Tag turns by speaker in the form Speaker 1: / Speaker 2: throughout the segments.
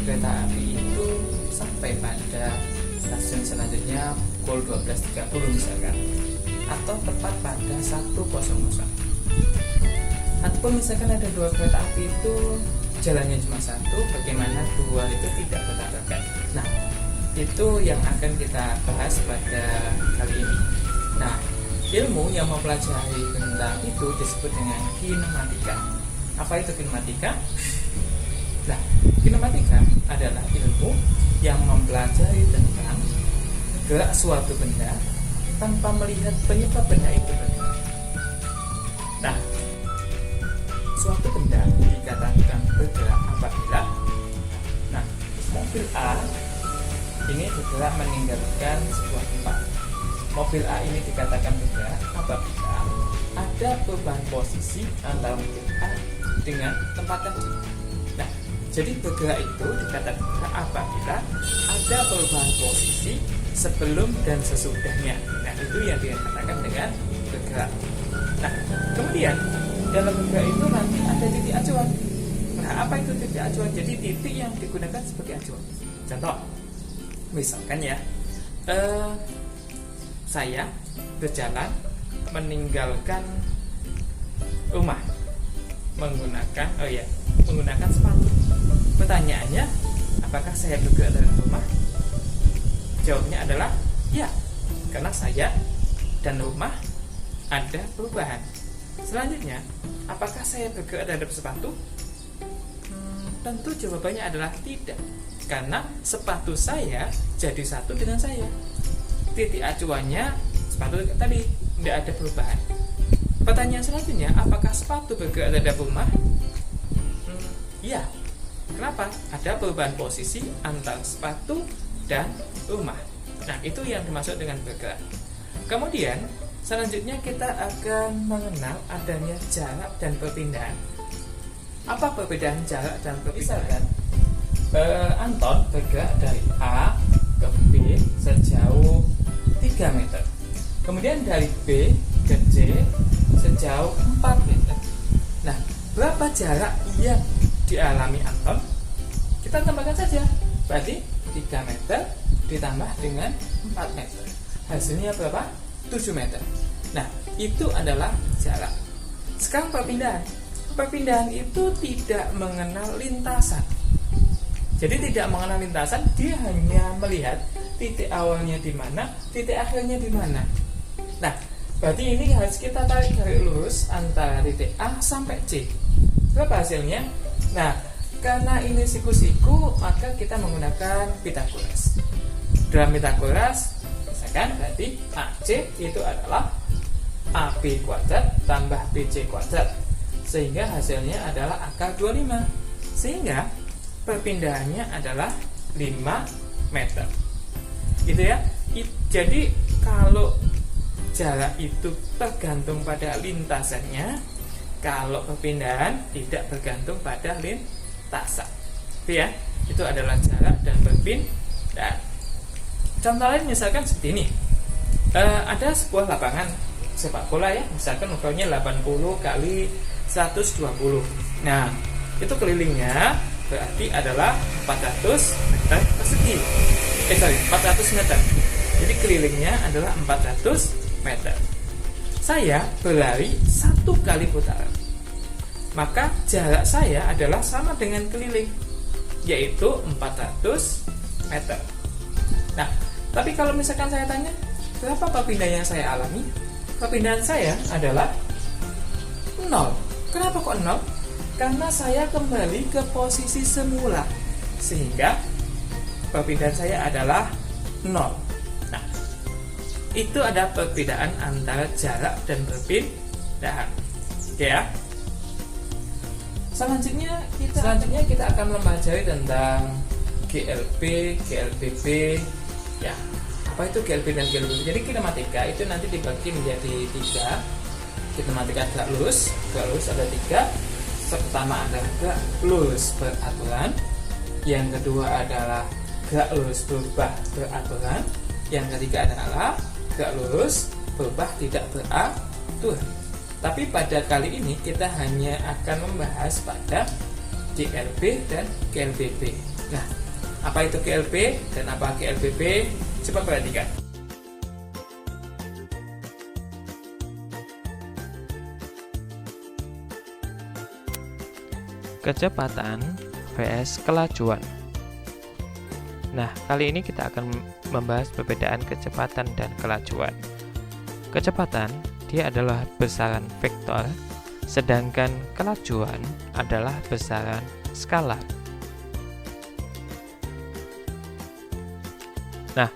Speaker 1: kereta api itu sampai pada stasiun selanjutnya pukul 12.30 misalkan, atau tepat pada 1.00. Ataupun misalkan ada dua kereta api itu jalannya cuma satu, bagaimana dua itu tidak bertabrakan. Nah, itu yang akan kita bahas pada kali ini. Nah, ilmu yang mempelajari tentang itu disebut dengan kinematika. Apa itu kinematika? Nah, kinematika adalah ilmu yang mempelajari tentang gerak suatu benda tanpa melihat penyebab benda itu bergerak. Nah, suatu benda dikatakan bergerak apabila mobil A ini bergerak meninggalkan sebuah tempat. Mobil A ini dikatakan bergerak apabila ada perubahan posisi antara mobil A dengan tempat tadi. Nah, jadi bergerak itu dikatakan bergerak apabila ada perubahan posisi sebelum dan sesudahnya. Nah, itu yang dikatakan dengan bergerak. Nah, kemudian dalam bergerak itu nanti ada titik acuan. Nah, apa itu titik acuan? Jadi titik yang digunakan sebagai acuan. Contoh, misalkan ya, saya berjalan meninggalkan rumah menggunakan sepatu. Pertanyaannya, apakah saya bergerak dari rumah? Jawabnya adalah ya, karena saya dan rumah ada perubahan. Selanjutnya, apakah saya bergerak terhadap sepatu? Tentu jawabannya adalah tidak, karena sepatu saya jadi satu dengan saya. Titik acuannya sepatu tadi, tidak ada perubahan. Pertanyaan selanjutnya, apakah sepatu bergerak terhadap rumah? Iya. Kenapa? Ada perubahan posisi antara sepatu dan rumah. Nah, itu yang dimaksud dengan bergerak. Kemudian selanjutnya kita akan mengenal adanya jarak dan perpindahan. Apa perbedaan jarak dan perpindahan? Anton bergerak dari A ke B sejauh 3 meter. Kemudian dari B ke C sejauh 4 meter. Nah, berapa jarak yang dialami Anton? Kita tambahkan saja. Berarti 3 meter ditambah dengan 4 meter. Hasilnya berapa? 7 meter. Nah, itu adalah jarak. Sekarang perpindahan. Perpindahan itu tidak mengenal lintasan. Jadi tidak mengenal lintasan, dia hanya melihat titik awalnya di mana, titik akhirnya di mana. Nah, berarti ini harus kita tarik garis lurus antara titik A sampai C. Berapa hasilnya? Nah, karena ini siku-siku, maka kita menggunakan Pitagoras. Dalam Pitagoras, misalkan berarti AC itu adalah AB kuadrat tambah BC kuadrat, sehingga hasilnya adalah akar 25. Sehingga perpindahannya adalah 5 meter. Gitu ya. Jadi kalau jarak itu tergantung pada lintasannya, kalau perpindahan tidak bergantung pada lintasan. Itu ya. Itu adalah jarak dan perpindahan. Contoh lain misalkan seperti ini. Ada sebuah lapangan sepak bola ya, misalkan ukurannya 80 kali 120. Nah, itu kelilingnya berarti adalah 400 meter persegi. 400 meter. Jadi kelilingnya adalah 400 meter. Saya berlari 1 kali putaran, maka jarak saya adalah sama dengan keliling, yaitu 400 meter. Nah, tapi kalau misalkan saya tanya, berapa perpindahan yang saya alami? Perpindahan saya adalah 0. Kenapa kok 0? Karena saya kembali ke posisi semula, sehingga perpindahan saya adalah 0. Nah, itu ada perbedaan antara jarak dan perpindahan. Oke ya. Selanjutnya kita akan mempelajari tentang GLP, GLBB. Ya, apa itu GLP dan GLBB? Jadi kinematika itu nanti dibagi menjadi 3. Kinematika gerak lurus ada 3. Pertama adalah gerak lurus beraturan, yang kedua adalah gerak lurus berubah beraturan, yang ketiga adalah gerak lurus berubah tidak beraturan. Tapi pada kali ini kita hanya akan membahas pada GLB dan GLBB. Nah, apa itu GLP dan apa GLBP? Coba perhatikan. Kecepatan vs kelajuan. Nah, kali ini kita akan membahas perbedaan kecepatan dan kelajuan. Kecepatan dia adalah besaran vektor, sedangkan kelajuan adalah besaran skalar. Nah,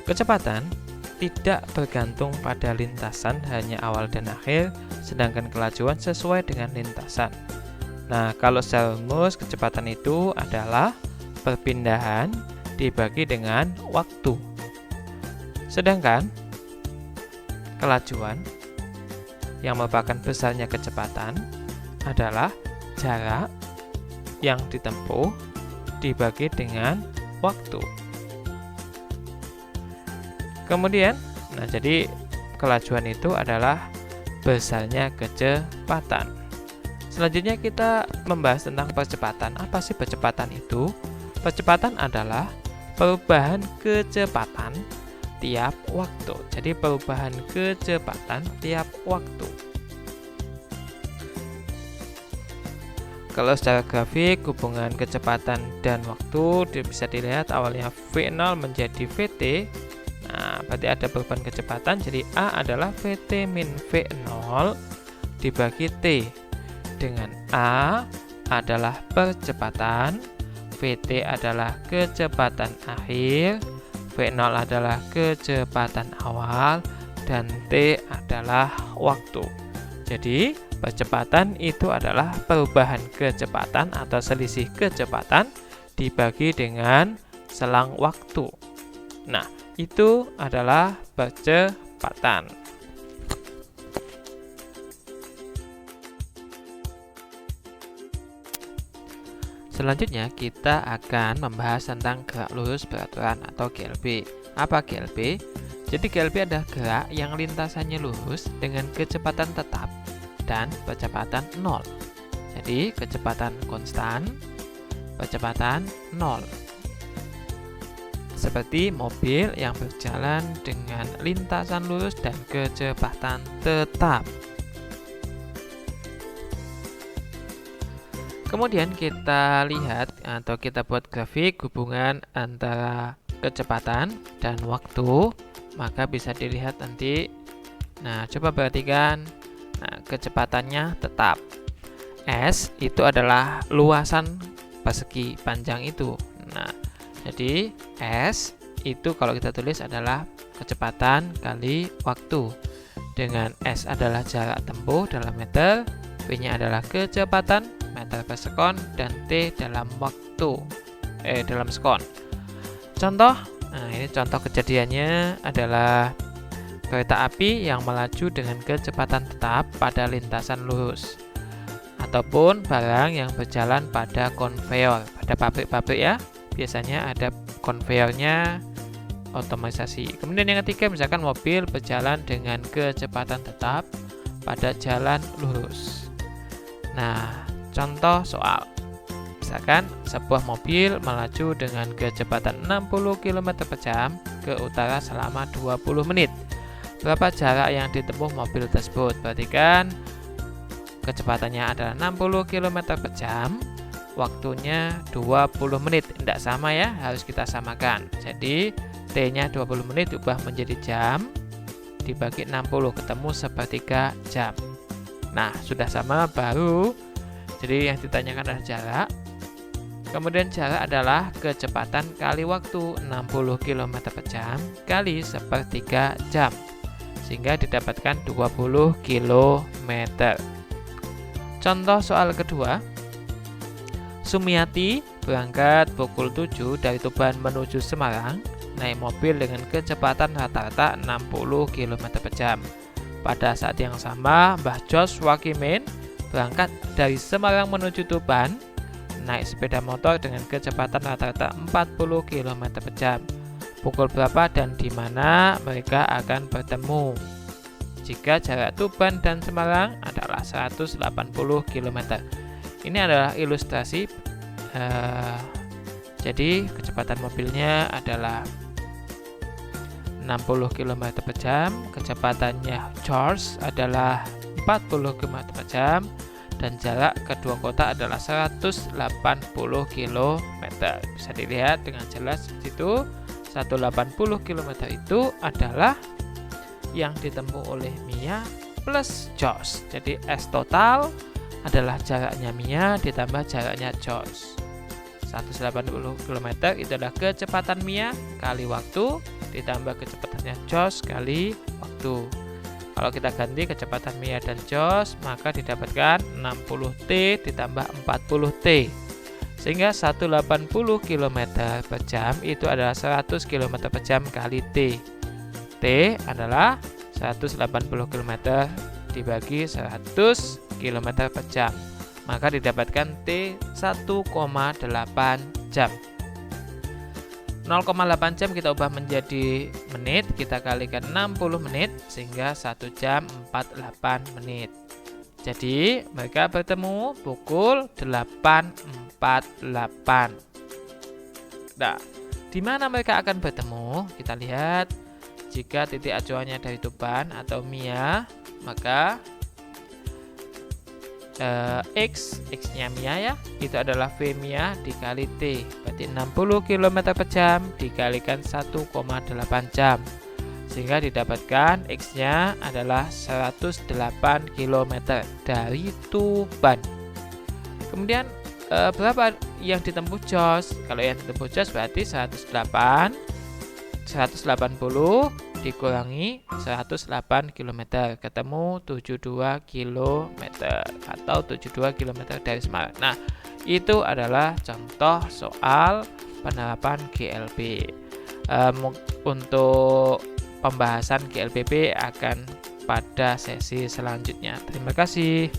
Speaker 1: kecepatan tidak bergantung pada lintasan, hanya awal dan akhir, sedangkan kelajuan sesuai dengan lintasan. Nah, kalau secara rumus kecepatan itu adalah perpindahan dibagi dengan waktu. Sedangkan kelajuan yang merupakan besarnya kecepatan adalah jarak yang ditempuh dibagi dengan waktu. Kemudian, jadi kelajuan itu adalah besarnya kecepatan. Selanjutnya kita membahas tentang percepatan. Apa sih percepatan itu? Percepatan adalah perubahan kecepatan tiap waktu. Jadi perubahan kecepatan tiap waktu. Kalau secara grafik hubungan kecepatan dan waktu bisa dilihat awalnya V0 menjadi VT. Nah, berarti ada perubahan kecepatan. Jadi A adalah VT min V0 dibagi T. Dengan A adalah percepatan, VT adalah kecepatan akhir, V0 adalah kecepatan awal, dan T adalah waktu. Jadi, percepatan itu adalah perubahan kecepatan atau selisih kecepatan dibagi dengan selang waktu. Nah, itu adalah percepatan. Selanjutnya kita akan membahas tentang gerak lurus beraturan atau GLB. Apa GLB? Jadi GLB adalah gerak yang lintasannya lurus dengan kecepatan tetap dan kecepatan 0. Jadi kecepatan konstan, kecepatan 0. Seperti mobil yang berjalan dengan lintasan lurus dan kecepatan tetap. Kemudian kita lihat atau kita buat grafik hubungan antara kecepatan dan waktu, maka bisa dilihat nanti. Nah, coba perhatikan. Nah, kecepatannya tetap. S itu adalah luasan persegi panjang itu. Nah, jadi S itu kalau kita tulis adalah kecepatan kali waktu. Dengan S adalah jarak tempuh dalam meter, V-nya adalah kecepatan meter per sekon, dan T dalam waktu dalam sekon. Contoh, ini contoh kejadiannya adalah kereta api yang melaju dengan kecepatan tetap pada lintasan lurus, ataupun barang yang berjalan pada konveyor. Pada pabrik-pabrik ya, biasanya ada konveyornya otomatisasi. Kemudian yang ketiga, misalkan mobil berjalan dengan kecepatan tetap pada jalan lurus. Nah, contoh soal, misalkan sebuah mobil melaju dengan kecepatan 60 km per jam ke utara selama 20 menit. Berapa jarak yang ditempuh mobil tersebut? Perhatikan, kecepatannya adalah 60 km per jam, waktunya 20 menit. Tidak sama ya, harus kita samakan. Jadi T-nya 20 menit ubah menjadi jam, dibagi 60, ketemu sepertiga jam. Nah, sudah sama baru. Jadi yang ditanyakan adalah jarak. Kemudian jarak adalah kecepatan kali waktu, 60 km per jam kali sepertiga jam, sehingga didapatkan 20 km. Contoh soal kedua, Sumiati berangkat pukul 7 dari Tuban menuju Semarang, naik mobil dengan kecepatan rata-rata 60 km per jam. Pada saat yang sama, Mbah Jos Wakimin berangkat dari Semarang menuju Tuban, naik sepeda motor dengan kecepatan rata-rata 40 km per jam. Pukul berapa dan di mana mereka akan bertemu? Jika jarak Tuban dan Semarang adalah 180 km. Ini adalah ilustrasi Jadi kecepatan mobilnya adalah 60 km per jam, kecepatannya George adalah 40 km per jam, dan jarak kedua kota adalah 180 km. Bisa dilihat dengan jelas di situ. 180 km itu adalah yang ditempuh oleh Mia plus George. Jadi S total adalah jaraknya Mia ditambah jaraknya George. 180 km itu adalah kecepatan Mia kali waktu ditambah kecepatannya George kali waktu. Kalau kita ganti kecepatan Mia dan George, maka didapatkan 60T ditambah 40T. Sehingga 180 km per jam itu adalah 100 km per jam kali T. T adalah 180 km dibagi 100 km per jam. Maka didapatkan T 1,8 jam. 0,8 jam kita ubah menjadi menit, kita kalikan 60 menit sehingga 1 jam 48 menit. Jadi mereka bertemu pukul 8.48. Nah, di mana mereka akan bertemu? Kita lihat, jika titik acuannya dari Tuban atau Mia, maka X-nya Mia ya, itu adalah V Mia dikali T, berarti 60 km per jam dikalikan 1,8 jam, sehingga didapatkan X-nya adalah 108 km dari Tuban. Kemudian berapa yang ditempuh Jos? Kalau yang ditempuh Jos berarti 180 dikurangi 108 km, ketemu 72 km atau 72 km dari Semarang. Nah, itu adalah contoh soal penerapan GLB. Untuk pembahasan GLBP akan pada sesi selanjutnya. Terima kasih.